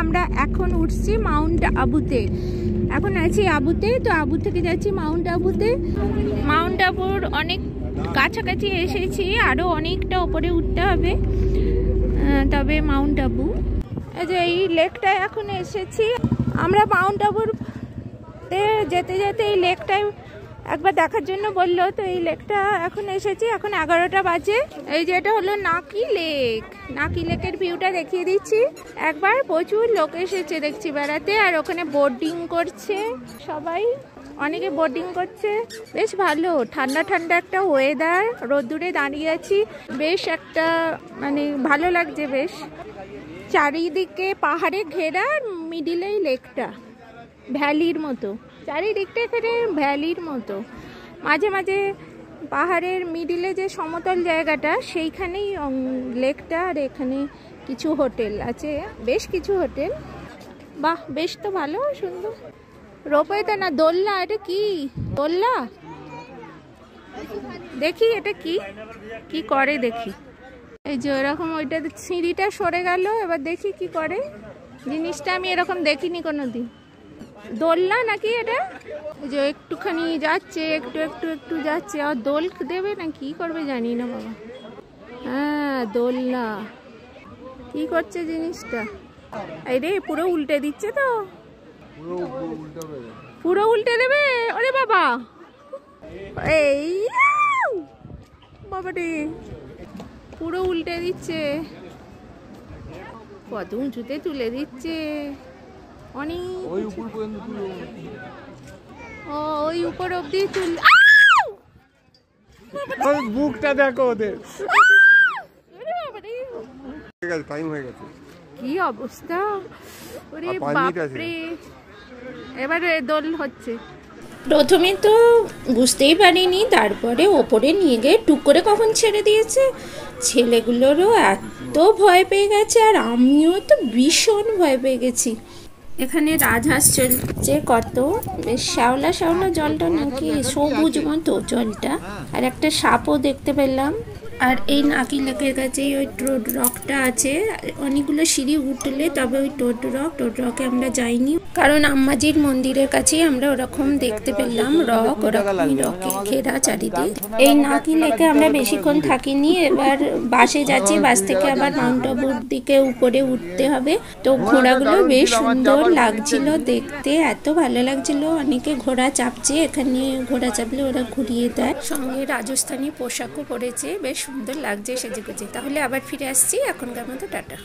আমরা এখন উঠছি মাউন্ট আবুতে। এখন আছি আবুতে, তো আবু থেকে যাচ্ছি মাউন্ট আবুতে। মাউন্ট আবুর অনেক কাছাকাছি এসেছি, আরও অনেকটা উপরে উঠতে হবে। তবে মাউন্ট আবু এই যে এই লেকটায় এখন এসেছি আমরা। মাউন্ট আবুতে যেতে যেতে এই লেকটায় একবার দেখার জন্য বললো, তো এই লেকটা এখন এসেছি। এখন 11টা বাজে। এই যে এটা হলো নাকি লেক। নাকি লেকের ভিউটা দেখিয়ে দিচ্ছি একবার। প্রচুর লোক এসেছে দেখছি বেড়াতে, আর ওখানে বোটিং করছে সবাই, অনেকে বোটিং করছে। বেশ ভালো ঠান্ডা ঠান্ডা একটা ওয়েদার, রোদ্দুরে দাঁড়িয়ে আছি, বেশ একটা মানে ভালো লাগছে বেশ। চারিদিকে পাহাড়ে ঘেরা, মিডিলেই লেকটা, ভ্যালির মতো চারিদিকটা, এখানে ভ্যালির মতো। মাঝে মাঝে পাহাড়ের মিডিলে যে সমতল জায়গাটা, সেইখানেই লেকটা। আর এখানে কিছু হোটেল আছে, বেশ কিছু হোটেল। বাহ, বেশ তো ভালো, সুন্দর। রোপওয়েতে না, দোলনা। এটা কি দোলনা? দেখি এটা কি কি করে দেখি। এই যে এরকম ওইটা সিঁড়িটা সরে গেল, এবার দেখি কি করে জিনিসটা। আমি এরকম দেখিনি কোনোদিন। দোলনা নাকি এটা? যে একটুখানি যাচ্ছে, একটু একটু একটু যাচ্ছে, আর দোল দেবে না কি করবে জানি না বাবা। হ্যাঁ, দোলনা। কি করছে জিনিসটা? এই রে, পুরো উল্টে দিচ্ছে তো, পুরো উল্টে দেবে। ওরে বাবা, এই বাবা রে, পুরো উল্টে দিচ্ছে। কত উঁচুতে তুলে দিচ্ছে, অনেক ওই উপর অব্দি তুল। বুকটা দেখো ওদের, টাইম হয়ে গেছে। কি অবস্থা, ওরে বাপরে। এবারে দোল হচ্ছে। প্রথমে তো বুঝতেই পারিনি, তারপরে ওপরে নিয়ে গিয়ে টুক করে কখন ছেড়ে দিয়েছে। ছেলেগুলোরও এত ভয় পেয়ে গেছে, আর আমিও তো ভীষণ ভয় পেয়ে গেছি। এখানে রাজহাঁস চলছে কত, বেশ শ্যাওলা শ্যাওলা জলটা, নাকি সবুজ মতো জলটা। আর একটা সাপও দেখতে পেলাম। আর এই নাকি লেকের কাছেই ওই টোড রকটা আছে। অনেকগুলো সিঁড়ি উঠলে তবে ওই টোড রকে আমরা যাইনি, কারণ আম্মাজির মন্দিরের কাছেই আমরা ওরকম দেখতে পেলাম রক, ওরকমই রকে ঘেরা চারিদিক। এই নাকি লেকে আমরা বেশিক্ষণ থাকিনি। এবার বাসে যাচ্ছি, বাস থেকে আবার মাউন্ট আবুর দিকে উপরে উঠতে হবে। তো ঘোড়াগুলো বেশ সুন্দর লাগছিল দেখতে, এত ভালো লাগছিল। অনেকে ঘোড়া চাপছে, এখানে ঘোড়া চাপলে ওরা ঘুরিয়ে দেয়। সঙ্গে রাজস্থানী পোশাকও পরেছে, বেশ সুন্দর লাগছে সেজেগুজে। তাহলে আবার ফিরে আসছি, এখনকার মতো টাটা।